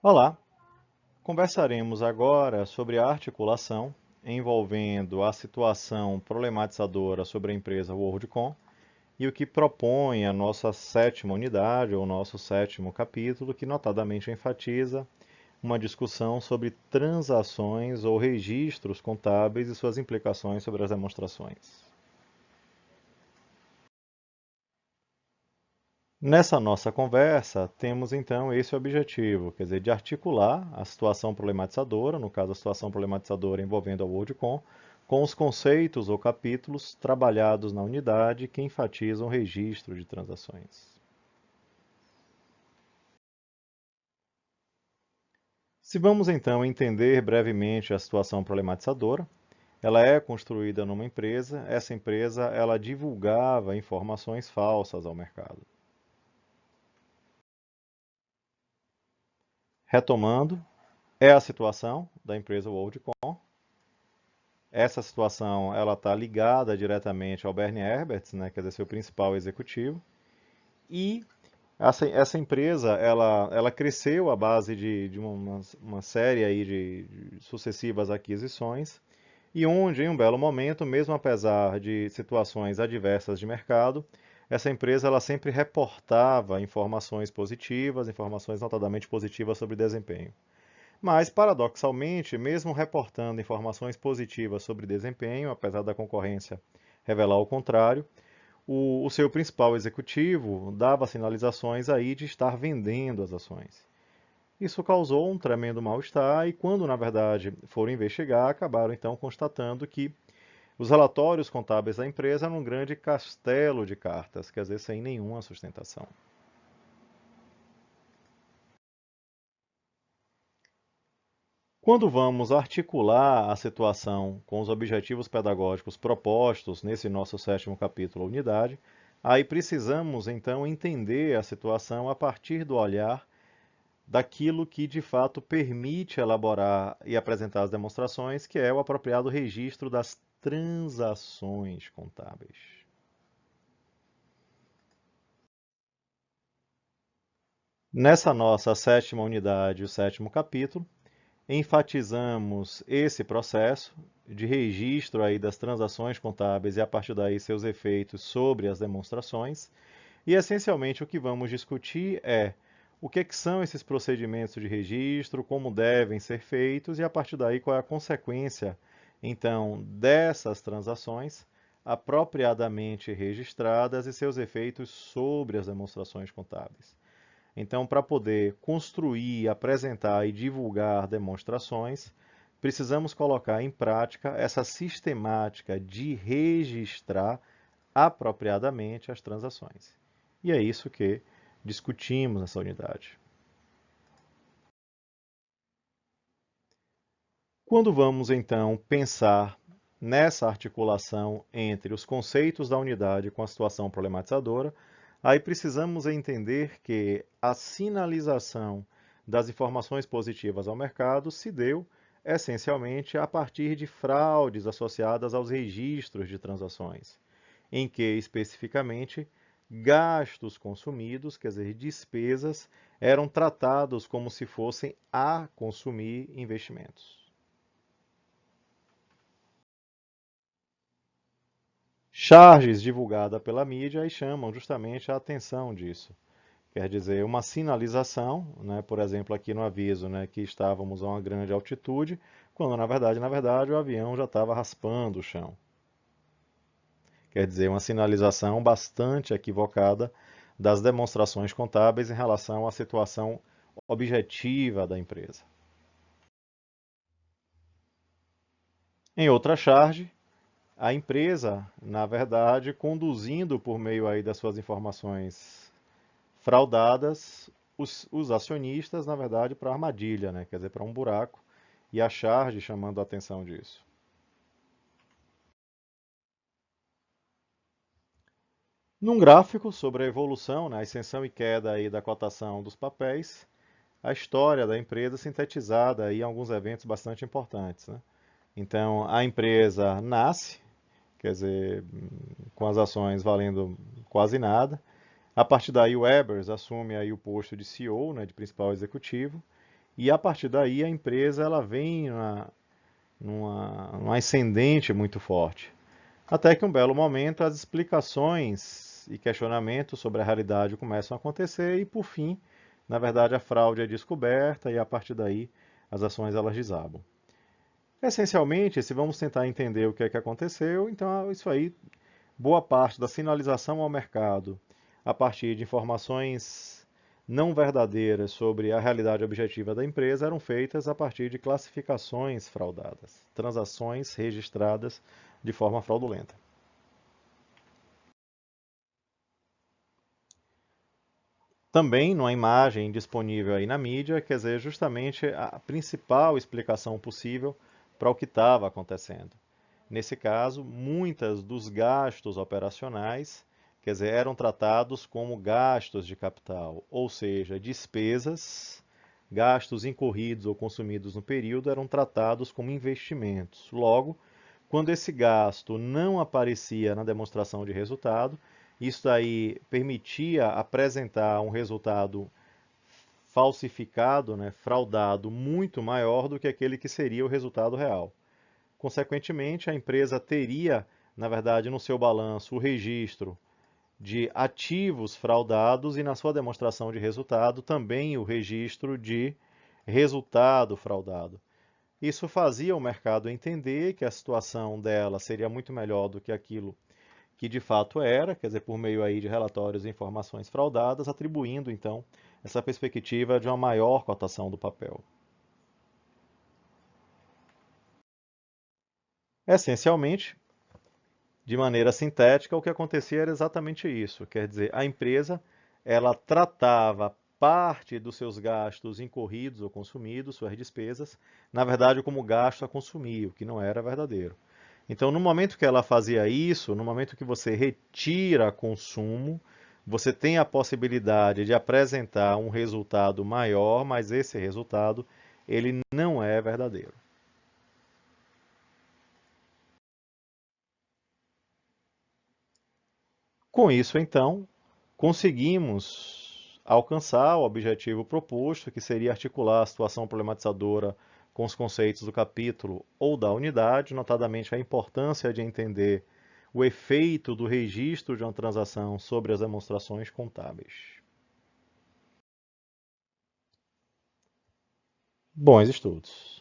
Olá, conversaremos agora sobre a articulação envolvendo a situação problematizadora sobre a empresa WorldCom e o que propõe a nossa sétima unidade, ou nosso sétimo capítulo, que notadamente enfatiza uma discussão sobre transações ou registros contábeis e suas implicações sobre as demonstrações. Nessa nossa conversa, temos então esse objetivo, quer dizer, de articular a situação problematizadora, no caso a situação problematizadora envolvendo a WorldCom, com os conceitos ou capítulos trabalhados na unidade que enfatizam o registro de transações. Se vamos então entender brevemente a situação problematizadora, ela é construída numa empresa, essa empresa ela divulgava informações falsas ao mercado. Retomando, é a situação da empresa WorldCom. Essa situação ela está ligada diretamente ao Bernie Ebbets, né, quer dizer, seu principal executivo. E essa empresa ela cresceu à base de uma série aí de sucessivas aquisições e onde, em um belo momento, mesmo apesar de situações adversas de mercado, essa empresa ela sempre reportava informações positivas, informações notadamente positivas sobre desempenho. Mas, paradoxalmente, mesmo reportando informações positivas sobre desempenho, apesar da concorrência revelar o contrário, o seu principal executivo dava sinalizações aí de estar vendendo as ações. Isso causou um tremendo mal-estar e, quando na verdade foram investigar, acabaram então constatando que os relatórios contábeis da empresa eram um grande castelo de cartas, quer dizer, sem nenhuma sustentação. Quando vamos articular a situação com os objetivos pedagógicos propostos nesse nosso sétimo capítulo, unidade, aí precisamos então entender a situação a partir do olhar daquilo que de fato permite elaborar e apresentar as demonstrações, que é o apropriado registro das transações contábeis. Nessa nossa sétima unidade, o sétimo capítulo, enfatizamos esse processo de registro aí das transações contábeis e a partir daí seus efeitos sobre as demonstrações. E essencialmente o que vamos discutir é o que são esses procedimentos de registro, como devem ser feitos e a partir daí qual é a consequência então dessas transações apropriadamente registradas e seus efeitos sobre as demonstrações contábeis. Então, para poder construir, apresentar e divulgar demonstrações, precisamos colocar em prática essa sistemática de registrar apropriadamente as transações. E é isso que discutimos nessa unidade. Quando vamos então pensar nessa articulação entre os conceitos da unidade com a situação problematizadora, aí precisamos entender que a sinalização das informações positivas ao mercado se deu essencialmente a partir de fraudes associadas aos registros de transações, em que especificamente gastos consumidos, quer dizer, despesas, eram tratados como se fossem a consumir investimentos. Charges divulgada pela mídia e chamam justamente a atenção disso. Quer dizer, uma sinalização, né, por exemplo, aqui no aviso, né, que estávamos a uma grande altitude, quando na verdade, o avião já estava raspando o chão. Quer dizer, uma sinalização bastante equivocada das demonstrações contábeis em relação à situação objetiva da empresa. Em outra charge, a empresa, na verdade, conduzindo por meio aí das suas informações fraudadas os acionistas, na verdade, para a armadilha, né? Quer dizer, para um buraco, e a charge chamando a atenção disso. Num gráfico sobre a evolução, né, a ascensão e queda aí da cotação dos papéis, a história da empresa sintetizada aí em alguns eventos bastante importantes, né? Então, a empresa nasce, quer dizer, com as ações valendo quase nada. A partir daí, o Ebers assume aí o posto de CEO, né, de principal executivo, e a partir daí a empresa ela vem numa ascendente muito forte. Até que um belo momento as explicações e questionamentos sobre a realidade começam a acontecer e, por fim, na verdade, a fraude é descoberta e a partir daí as ações elas desabam. Essencialmente, se vamos tentar entender o que é que aconteceu, então isso aí, boa parte da sinalização ao mercado a partir de informações não verdadeiras sobre a realidade objetiva da empresa eram feitas a partir de classificações fraudadas, transações registradas de forma fraudulenta. Também numa imagem disponível aí na mídia, quer dizer, justamente a principal explicação possível para o que estava acontecendo. Nesse caso, muitos dos gastos operacionais, quer dizer, eram tratados como gastos de capital, ou seja, despesas, gastos incorridos ou consumidos no período eram tratados como investimentos. Logo, quando esse gasto não aparecia na demonstração de resultado, isso aí permitia apresentar um resultado falsificado, né, fraudado, muito maior do que aquele que seria o resultado real. Consequentemente, a empresa teria, na verdade, no seu balanço o registro de ativos fraudados e na sua demonstração de resultado também o registro de resultado fraudado. Isso fazia o mercado entender que a situação dela seria muito melhor do que aquilo que de fato era, quer dizer, por meio aí de relatórios e informações fraudadas, atribuindo então essa perspectiva de uma maior cotação do papel. Essencialmente, de maneira sintética, o que acontecia era exatamente isso, quer dizer, a empresa ela tratava parte dos seus gastos incorridos ou consumidos, suas despesas, na verdade como gasto a consumir, o que não era verdadeiro. Então, no momento que ela fazia isso, no momento que você retira consumo, você tem a possibilidade de apresentar um resultado maior, mas esse resultado ele não é verdadeiro. Com isso, então, conseguimos alcançar o objetivo proposto, que seria articular a situação problematizadora com os conceitos do capítulo ou da unidade, notadamente a importância de entender o efeito do registro de uma transação sobre as demonstrações contábeis. Bons estudos!